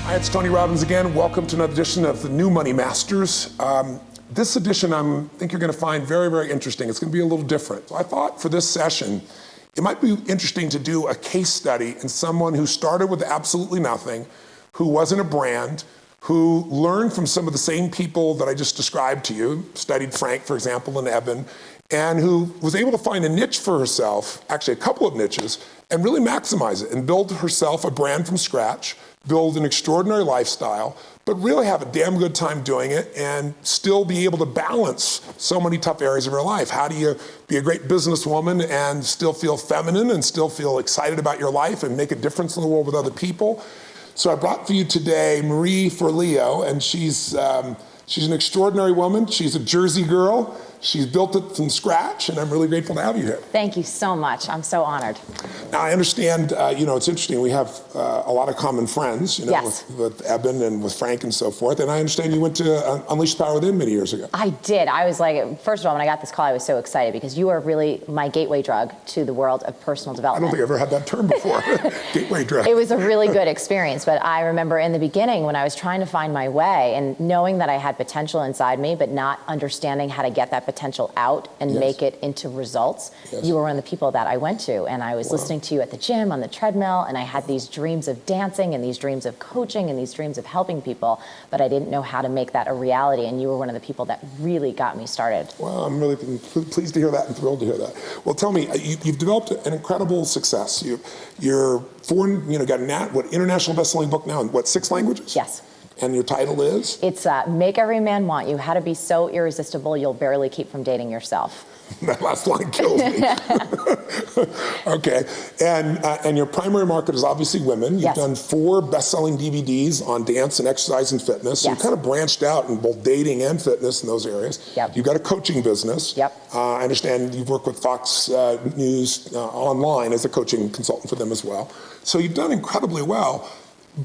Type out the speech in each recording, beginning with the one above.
Hi, it's Tony Robbins again. Welcome to another edition of the New Money Masters. This edition I think you're going to find very, very interesting. It's going to be a little different. So I thought for this session, it might be interesting to do a case study in someone who started with absolutely nothing, who wasn't a brand, who learned from some of the same people that I just described to you, studied Frank, for example, and Eben, and who was able to find a niche for herself, actually a couple of niches, and really maximize it and build herself a brand from scratch, build an extraordinary lifestyle, but really have a damn good time doing it and still be able to balance so many tough areas of her life. How do you be a great businesswoman and still feel feminine and still feel excited about your life and make a difference in the world with other people? So I brought for you today Marie Forleo, and she's an extraordinary woman. She's a Jersey girl. She's built it from scratch, and I'm really grateful to have you here. Thank you so much. I'm so honored. Now, I understand, it's interesting. We have a lot of common friends, Yes. with Eben and with Frank and so forth. And I understand you went to Unleash the Power Within many years ago. I did. I was like, first of all, when I got this call, I was so excited because you are really my gateway drug to the world of personal I development. don't think I've ever had that term before, gateway drug. It was a really good experience, but I remember in the beginning when I was trying to find my way and knowing that I had potential inside me, but not understanding how to get that potential out and Yes. make it into results. Yes. You were one of the people that I went to, and I was listening to you at the gym on the treadmill, and I had these dreams of dancing and these dreams of coaching and these dreams of helping people, but I didn't know how to make that a reality, and you were one of the people that really got me started. Well, I'm really pleased to hear that and thrilled to hear that. Well, tell me, you've developed an incredible success. You're foreign, got an international best-selling book now in, 6 languages? Yes. And your title is? It's Make Every Man Want You, How to Be So Irresistible You'll Barely Keep From Dating Yourself. That last line kills me. Okay, and your primary market is obviously women. You've Yes. done 4 best-selling DVDs on dance and exercise and fitness. So Yes. you kind of branched out in both dating and fitness in those areas. Yep. You've got a coaching business. Yep. I understand you've worked with Fox News online as a coaching consultant for them as well. So you've done incredibly well.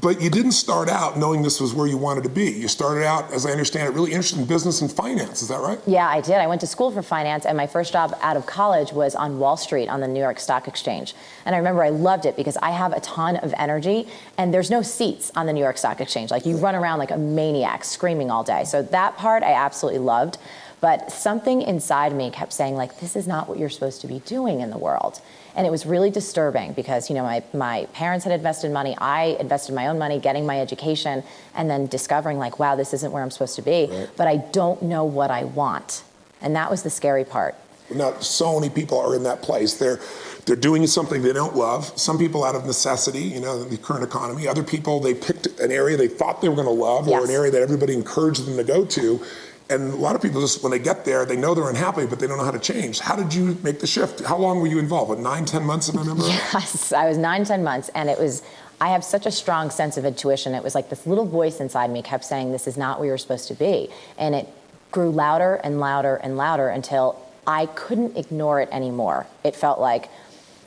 But you didn't start out knowing this was where you wanted to be. You started out, as I understand it, really interested in business and finance. Is that right? Yeah, I did. I went to school for finance, and my first job out of college was on Wall Street on the New York Stock Exchange. And I remember I loved it because I have a ton of energy, and there's no seats on the New York Stock Exchange. Like, you run around like a maniac, screaming all day. So that part I absolutely loved. But something inside me kept saying, like, this is not what you're supposed to be doing in the world. And it was really disturbing because, my parents had invested money. I invested my own money, getting my education, and then discovering, like, wow, this isn't where I'm supposed to be. Right. But I don't know what I want. And that was the scary part. Now, so many people are in that place. They're doing something they don't love. Some people out of necessity, the current economy. Other people, they picked an area they thought they were going to love, Yes. or an area that everybody encouraged them to go to. And a lot of people just, when they get there, they know they're unhappy, but they don't know how to change. How did you make the shift? How long were you involved? What, 9, 10 months, if I remember right? Yes, I was 9, 10 months, and I have such a strong sense of intuition. It was like this little voice inside me kept saying, this is not where you're supposed to be. And it grew louder and louder and louder until I couldn't ignore it anymore. It felt like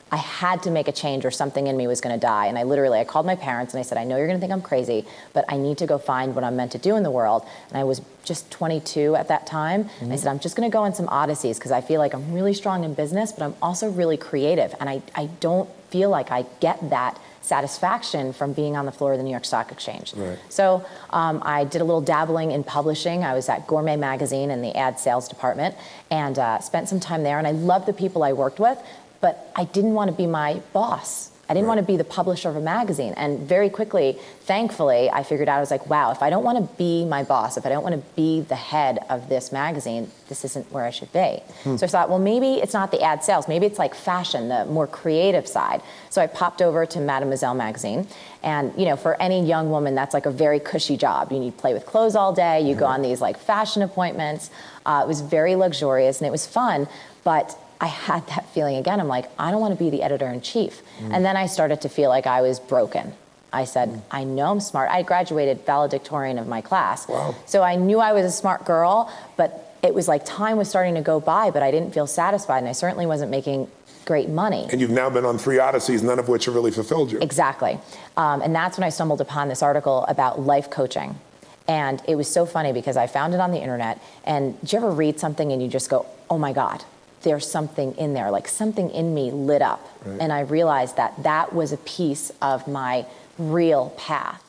I had to make a change or something in me was going to die. And I called my parents and I said, I know you're going to think I'm crazy, but I need to go find what I'm meant to do in the world. And I was just 22 at that time. Mm-hmm. And I said, I'm just going to go on some odysseys because I feel like I'm really strong in business, but I'm also really creative. And I don't feel like I get that satisfaction from being on the floor of the New York Stock Exchange. Right. So I did a little dabbling in publishing. I was at Gourmet Magazine in the ad sales department and spent some time there. And I loved the people I worked with, but I didn't want to be my boss. I didn't want to be the publisher of a magazine. And very quickly, thankfully, I figured out, I was like, wow, if I don't want to be my boss, if I don't want to be the head of this magazine, this isn't where I should be. So I thought, well, maybe it's not the ad sales. Maybe it's like fashion, the more creative side. So I popped over to Mademoiselle magazine. And, for any young woman, that's like a very cushy job. You play with clothes all day. You go on these like fashion appointments. It was very luxurious and it was fun. But I had that feeling again. I'm like, I don't want to be the editor-in-chief. And then I started to feel like I was broken. I said, I know I'm smart. I graduated valedictorian of my class. Wow. So I knew I was a smart girl, but it was like time was starting to go by, but I didn't feel satisfied, and I certainly wasn't making great money. And you've now been on 3 odysseys, none of which have really fulfilled you. Exactly. And that's when I stumbled upon this article about life coaching. And it was so funny because I found it on the internet. And do you ever read something and you just go, oh my God, there's something in there, like something in me lit up. Right. And I realized that that was a piece of my real path.